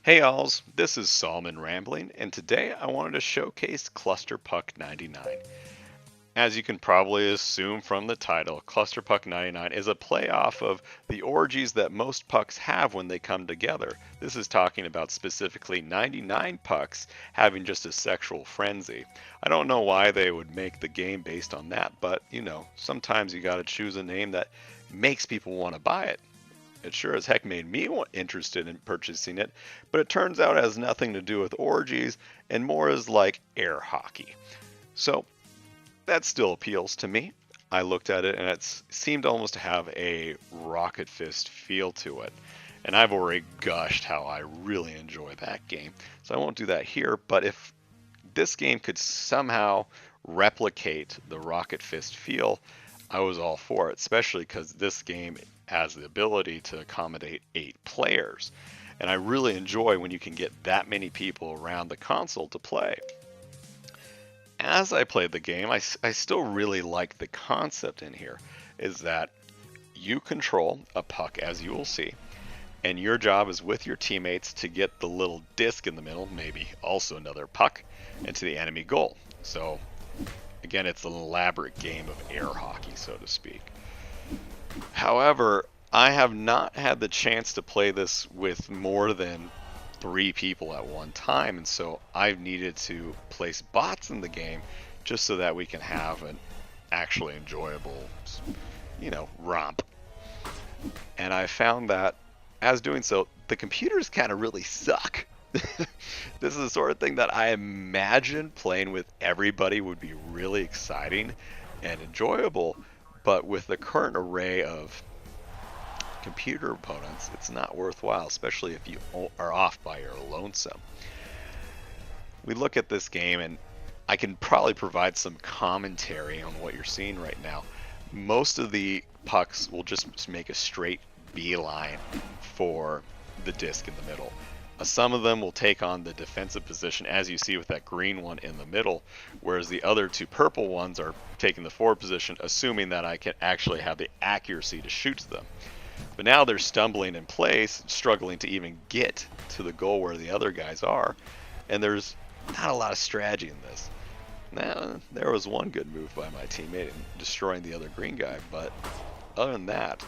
Hey alls, this is Solomon Rambling, and today I wanted to showcase ClusterPuck 99. As you can probably assume from the title, ClusterPuck 99 is a playoff of the orgies that most pucks have when they come together. This is talking about specifically 99 pucks having just a sexual frenzy. I don't know why they would make the game based on that, but sometimes you gotta choose a name that makes people want to buy it. It sure as heck made me interested in purchasing it, but it turns out it has nothing to do with orgies and more is like air hockey. So that still appeals to me. I looked at it and it seemed almost to have a rocket fist feel to it. And I've already gushed how I really enjoy that game. So I won't do that here, but if this game could somehow replicate the rocket fist feel, I was all for it, especially because this game has the ability to accommodate 8 players. And I really enjoy when you can get that many people around the console to play. As I played the game, I still really like the concept in here, is that you control a puck, as you will see, and your job is with your teammates to get the little disc in the middle, maybe also another puck, into the enemy goal. So again, it's an elaborate game of air hockey, so to speak. However, I have not had the chance to play this with more than 3 people at one time, and so I've needed to place bots in the game just so that we can have an actually enjoyable, romp. And I found that as doing so, the computers kind of really suck. This is the sort of thing that I imagine playing with everybody would be really exciting and enjoyable, but with the current array of computer opponents, it's not worthwhile, especially if you are off by your lonesome. We look at this game, and I can probably provide some commentary on what you're seeing right now. Most of the pucks will just make a straight beeline for the disc in the middle. Some of them will take on the defensive position, as you see with that green one in the middle, whereas the other 2 purple ones are taking the forward position, assuming that I can actually have the accuracy to shoot them. But now they're stumbling in place, struggling to even get to the goal where the other guys are, and there's not a lot of strategy in this. Now, there was one good move by my teammate in destroying the other green guy, but other than that,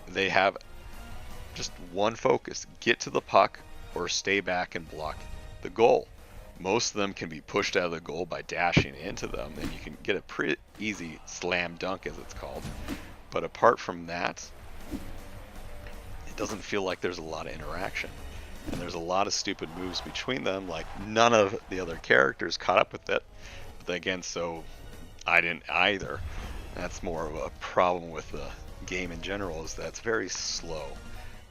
they have just one focus: get to the puck or stay back and block the goal. Most of them can be pushed out of the goal by dashing into them, and you can get a pretty easy slam dunk, as it's called. But apart from that, it doesn't feel like there's a lot of interaction. And there's a lot of stupid moves between them, like none of the other characters caught up with it. But again, so I didn't either. That's more of a problem with the game in general, is that it's very slow.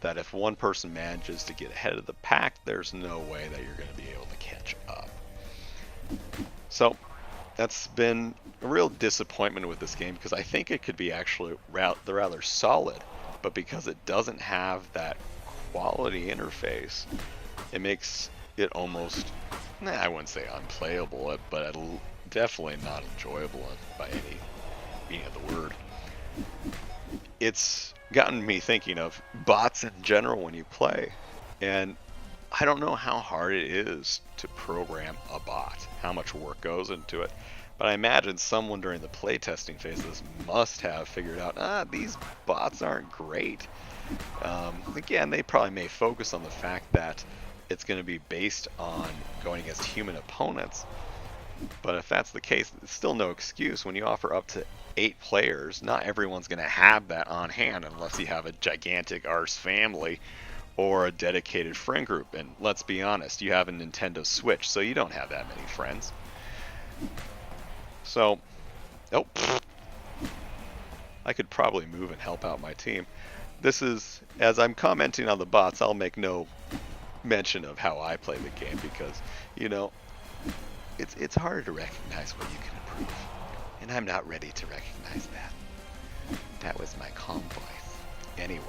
That if one person manages to get ahead of the pack, there's no way that you're going to be able to catch up. So that's been a real disappointment with this game, because I think it could be actually rather solid, but because it doesn't have that quality interface, it makes it almost, I wouldn't say unplayable, but definitely not enjoyable by any meaning of the word. It's gotten me thinking of bots in general when you play, and I don't know how hard it is to program a bot, how much work goes into it, but I imagine someone during the playtesting phases must have figured out, these bots aren't great. Again, they probably may focus on the fact that it's going to be based on going against human opponents, but if that's the case, it's still no excuse. When you offer up to 8 players, not everyone's going to have that on hand unless you have a gigantic arse family or a dedicated friend group. And let's be honest, you have a Nintendo Switch, so you don't have that many friends. So, oh, I could probably move and help out my team. This is, as I'm commenting on the bots, I'll make no mention of how I play the game, because, it's harder to recognize what you can improve. And I'm not ready to recognize that. That was my calm voice. Anyway.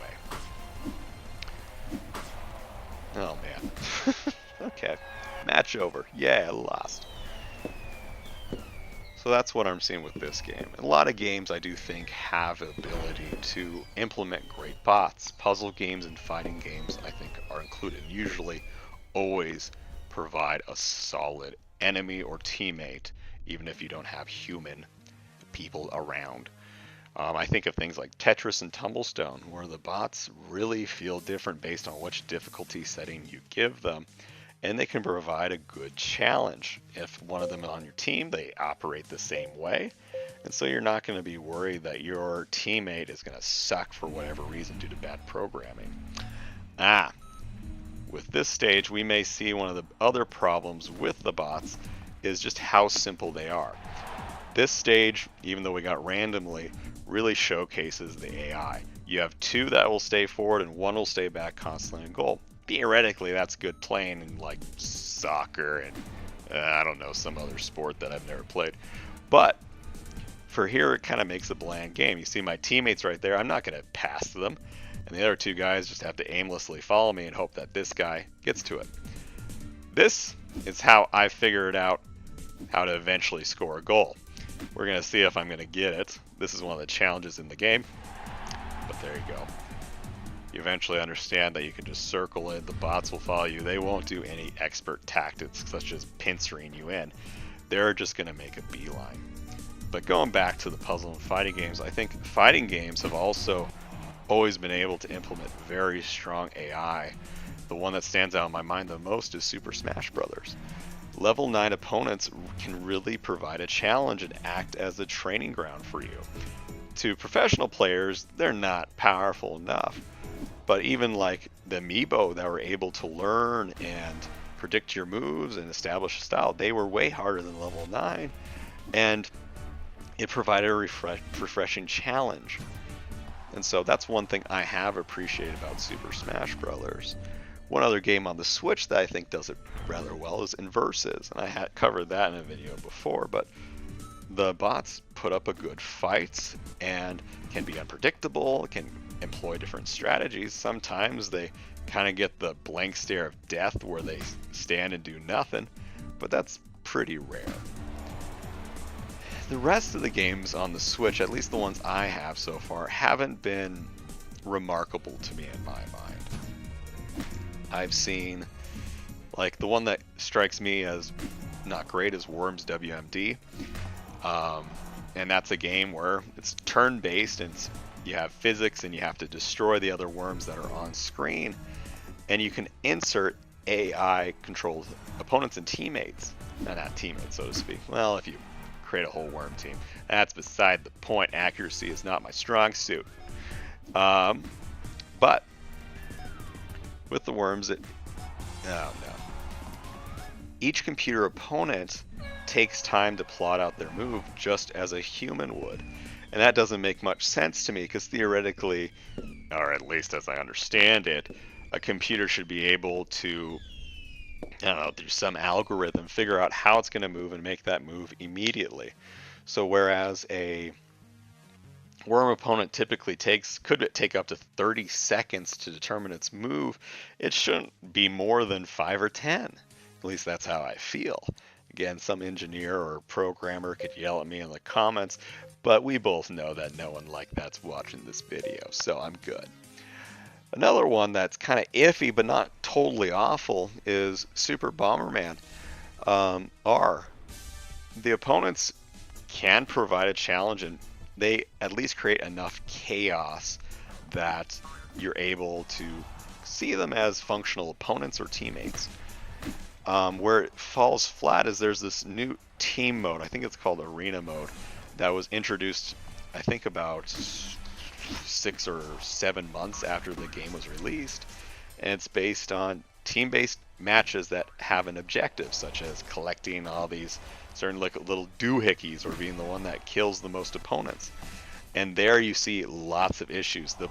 Oh, man. Okay. Match over. Yeah, I lost. So that's what I'm seeing with this game. A lot of games I do think have the ability to implement great bots. Puzzle games and fighting games I think are included. Usually always provide a solid enemy or teammate, even if you don't have human people around. I think of things like Tetris and Tumblestone, where the bots really feel different based on which difficulty setting you give them, and they can provide a good challenge. If one of them is on your team, they operate the same way, and so you're not going to be worried that your teammate is going to suck for whatever reason due to bad programming. With this stage, we may see one of the other problems with the bots is just how simple they are. This stage, even though we got randomly, really showcases the AI. You have two that will stay forward and one will stay back constantly in goal. Theoretically, that's good playing in like soccer and I don't know, some other sport that I've never played. But for here, it kind of makes a bland game. You see my teammates right there. I'm not going to pass them. And the other two guys just have to aimlessly follow me and hope that this guy gets to it. This is how I figured out how to eventually score a goal. We're going to see if I'm going to get it. This is one of the challenges in the game. But there you go. You eventually understand that you can just circle it. The bots will follow you. They won't do any expert tactics such as pincering you in. They're just going to make a beeline. But going back to the puzzle and fighting games, I think fighting games have also always been able to implement very strong AI. The one that stands out in my mind the most is Super Smash Bros. Level 9 opponents can really provide a challenge and act as a training ground for you. To professional players, they're not powerful enough. But even like the amiibo that were able to learn and predict your moves and establish a style, they were way harder than level 9. And it provided a refreshing challenge. And so that's one thing I have appreciated about Super Smash Bros. One other game on the Switch that I think does it rather well is Inverses, and I had covered that in a video before, but the bots put up a good fight and can be unpredictable, can employ different strategies. Sometimes they kind of get the blank stare of death where they stand and do nothing, but that's pretty rare. The rest of the games on the Switch, at least the ones I have so far, haven't been remarkable to me in my mind. I've seen, like, the one that strikes me as not great is Worms WMD. And that's a game where it's turn-based and you have physics and you have to destroy the other worms that are on screen. And you can insert AI-controlled opponents and teammates. Not teammates, so to speak. Well, if you create a whole worm team. That's beside the point. Accuracy is not my strong suit. But with the worms, each computer opponent takes time to plot out their move just as a human would. And that doesn't make much sense to me because theoretically, or at least as I understand it, a computer should be able to, I don't know, through some algorithm, figure out how it's going to move and make that move immediately. So whereas a worm opponent typically could take up to 30 seconds to determine its move, it shouldn't be more than 5 or 10. At least that's how I feel. Again, some engineer or programmer could yell at me in the comments, but we both know that no one like that's watching this video, so I'm good. Another one that's kind of iffy but not totally awful is Super Bomberman R. The opponents can provide a challenge and they at least create enough chaos that you're able to see them as functional opponents or teammates. Where it falls flat is there's this new team mode, I think it's called Arena Mode, that was introduced I think about 6 or 7 months after the game was released, and it's based on team-based matches that have an objective, such as collecting all these certain little doohickeys or being the one that kills the most opponents. And there you see lots of issues. The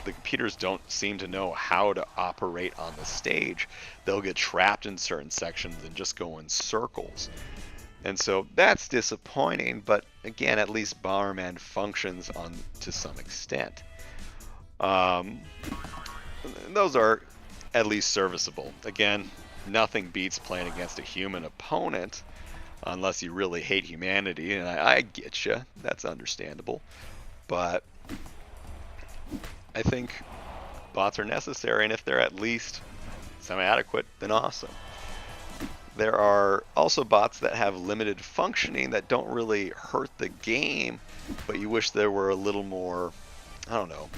computers don't seem to know how to operate on the stage. They'll get trapped in certain sections and just go in circles. And so that's disappointing, but again, at least Bomberman functions to some extent. Those are at least serviceable. Again, nothing beats playing against a human opponent, unless you really hate humanity, and I get you. That's understandable. But I think bots are necessary, and if they're at least semi-adequate, then awesome. There are also bots that have limited functioning that don't really hurt the game, but you wish there were a little more, I don't know,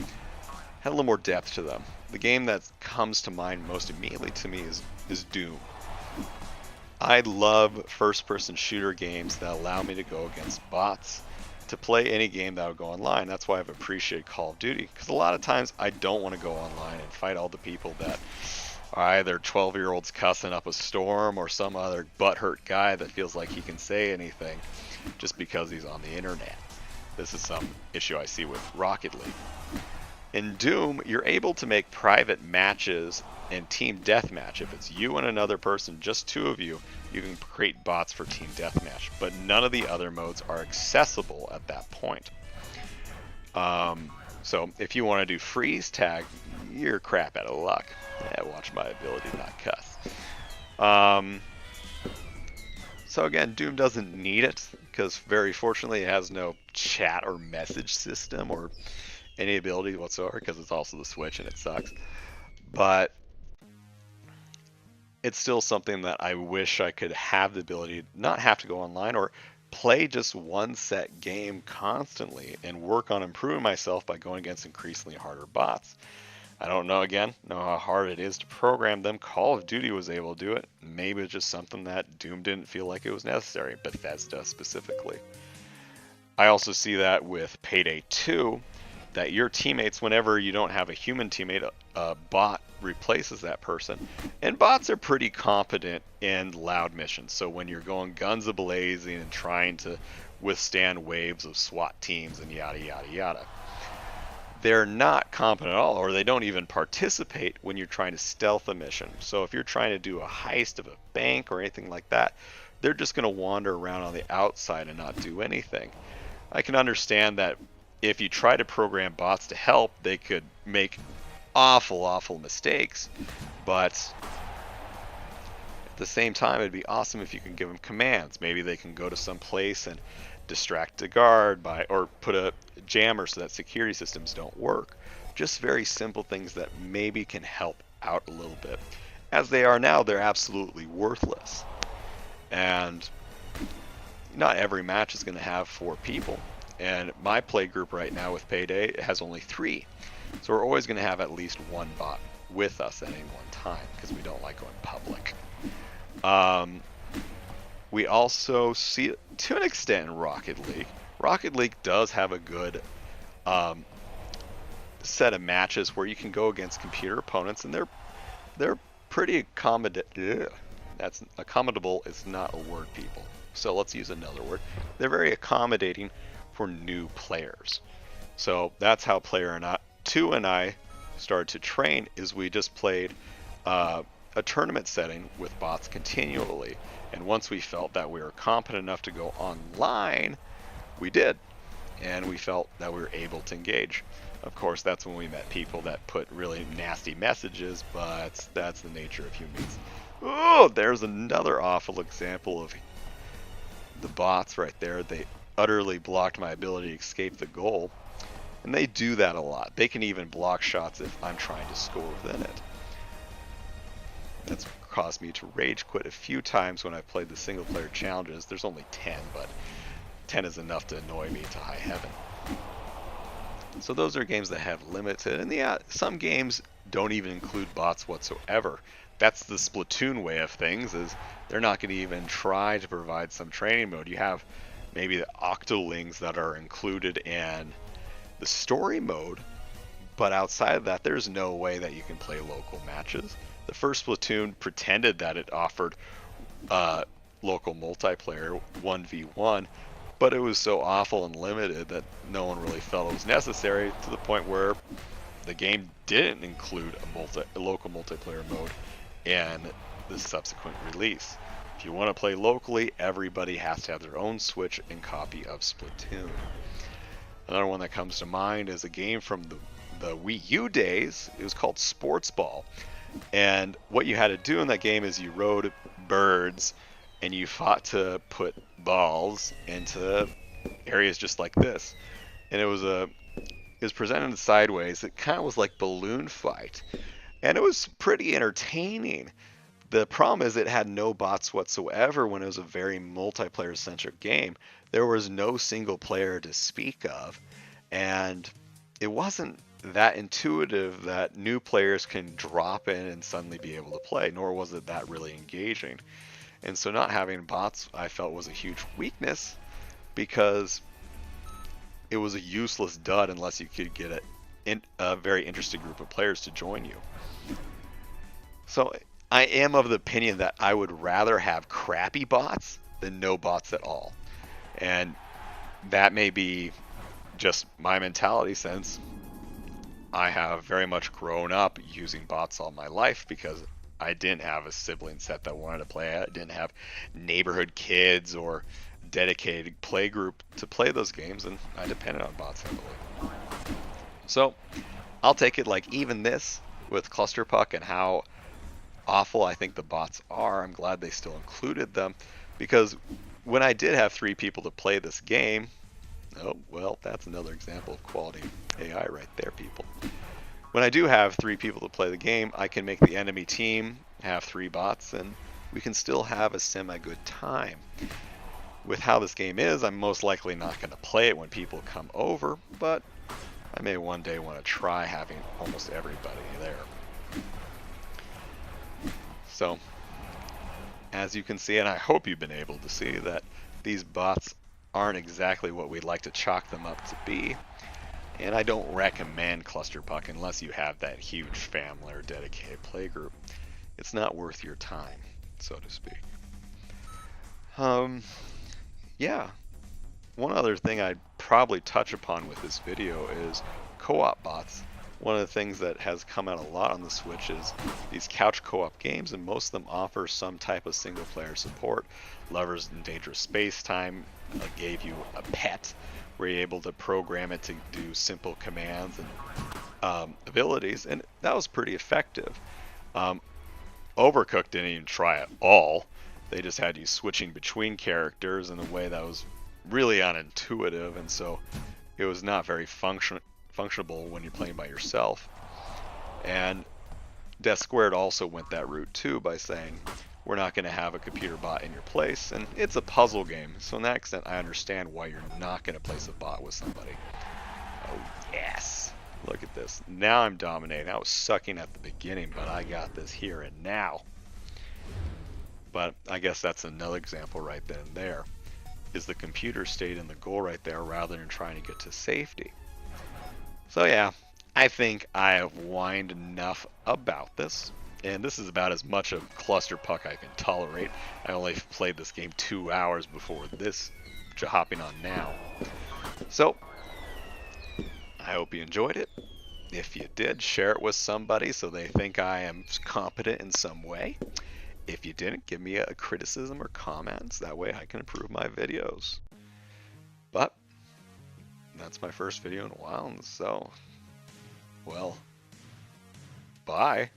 had a little more depth to them. The game that comes to mind most immediately to me is Doom. I love first-person shooter games that allow me to go against bots, to play any game that would go online. That's why I've appreciated Call of Duty, because a lot of times I don't want to go online and fight all the people that are either 12-year-olds cussing up a storm or some other butthurt guy that feels like he can say anything just because he's on the internet. This is some issue I see with Rocket League. In Doom, you're able to make private matches and team deathmatch. If it's you and another person, just two of you, you can create bots for team deathmatch. But none of the other modes are accessible at that point. So if you want to do freeze tag, you're crap out of luck. Yeah, watch my ability not cuss. So again, Doom doesn't need it because very fortunately it has no chat or message system or any ability whatsoever, because it's also the Switch and it sucks. But it's still something that I wish I could have the ability to not have to go online or play just one set game constantly and work on improving myself by going against increasingly harder bots. I don't know how hard it is to program them. Call of Duty was able to do it. Maybe it's just something that Doom didn't feel like it was necessary, Bethesda specifically. I also see that with Payday 2, that your teammates, whenever you don't have a human teammate, a bot replaces that person. And bots are pretty competent in loud missions. So when you're going guns a-blazing and trying to withstand waves of SWAT teams and yada, yada, yada, they're not competent at all, or they don't even participate when you're trying to stealth a mission. So if you're trying to do a heist of a bank or anything like that, they're just going to wander around on the outside and not do anything. I can understand that if you try to program bots to help, they could make awful mistakes, but at the same time, it'd be awesome if you can give them commands. Maybe they can go to some place and distract a guard or put a jammer so that security systems don't work. Just very simple things that maybe can help out a little bit. As they are now, they're absolutely worthless. And not every match is going to have 4 people. And my play group right now with Payday has only 3. So we're always going to have at least one bot with us at any one time because we don't like going public. We also see it to an extent in Rocket League. Rocket League does have a good set of matches where you can go against computer opponents, and they're pretty accommodable. That's accommodable is not a word, people. So let's use another word. They're very accommodating for new players. So that's how Player 2 and I started to train. Is we just played a tournament setting with bots continually, and once we felt that we were competent enough to go online, we did, and we felt that we were able to engage. Of course, that's when we met people that put really nasty messages, but that's the nature of humans. Oh, there's another awful example of the bots right there. They utterly blocked my ability to escape the goal, and they do that a lot. They can even block shots if I'm trying to score within it. That's caused me to rage quit a few times when I've played the single player challenges. There's only 10, but 10 is enough to annoy me to high heaven. So those are games that have limited, and yeah, some games don't even include bots whatsoever. That's the Splatoon way of things, is they're not going to even try to provide some training mode. You have maybe the Octolings that are included in the story mode, but outside of that, there's no way that you can play local matches. The first Splatoon pretended that it offered local multiplayer 1v1, but it was so awful and limited that no one really felt it was necessary, to the point where the game didn't include a local multiplayer mode in the subsequent release. If you want to play locally, everybody has to have their own Switch and copy of Splatoon. Another one that comes to mind is a game from the Wii U days. It was called Sports Ball. And what you had to do in that game is you rode birds and you fought to put balls into areas just like this. And it was presented sideways. It kind of was like balloon fight, and it was pretty entertaining. The problem is it had no bots whatsoever when it was a very multiplayer centric game. There was no single player to speak of, and it wasn't that intuitive that new players can drop in and suddenly be able to play, nor was it that really engaging. And so not having bots I felt was a huge weakness because it was a useless dud unless you could get a very interesting group of players to join you. So I am of the opinion that I would rather have crappy bots than no bots at all. And that may be just my mentality since I have very much grown up using bots all my life because I didn't have a sibling set that wanted to play it. I didn't have neighborhood kids or dedicated play group to play those games, and I depended on bots heavily. So I'll take it like even this with ClusterPuck and how awful I think the bots are. I'm glad they still included them because when I did have 3 people to play this game, oh, well, that's another example of quality AI right there, people. When I do have 3 people to play the game, I can make the enemy team have 3 bots and we can still have a semi-good time. With how this game is, I'm most likely not going to play it when people come over, but I may one day want to try having almost everybody there. So, as you can see, and I hope you've been able to see, that these bots aren't exactly what we'd like to chalk them up to be. And I don't recommend ClusterPuck unless you have that huge family or dedicated playgroup. It's not worth your time, so to speak. Yeah. One other thing I'd probably touch upon with this video is co-op bots. One of the things that has come out a lot on the Switch is these couch co-op games, and most of them offer some type of single-player support. Lovers in Dangerous Space-Time gave you a pet where you're able to program it to do simple commands and abilities, and that was pretty effective. Overcooked didn't even try at all. They just had you switching between characters in a way that was really unintuitive, and so it was not very functionable when you're playing by yourself. And Death Squared also went that route too by saying we're not going to have a computer bot in your place, and it's a puzzle game, so in that extent I understand why you're not going to place a bot with somebody. Oh yes, look at this. Now I'm dominating. I was sucking at the beginning, but I got this here and now. But I guess that's another example right then and there, is the computer stayed in the goal right there rather than trying to get to safety. So yeah, I think I have whined enough about this, and this is about as much of ClusterPuck I can tolerate. I only played this game 2 hours before this, hopping on now. So, I hope you enjoyed it. If you did, share it with somebody so they think I am competent in some way. If you didn't, give me a criticism or comments. That way I can improve my videos. But that's my first video in a while, and so, well, bye.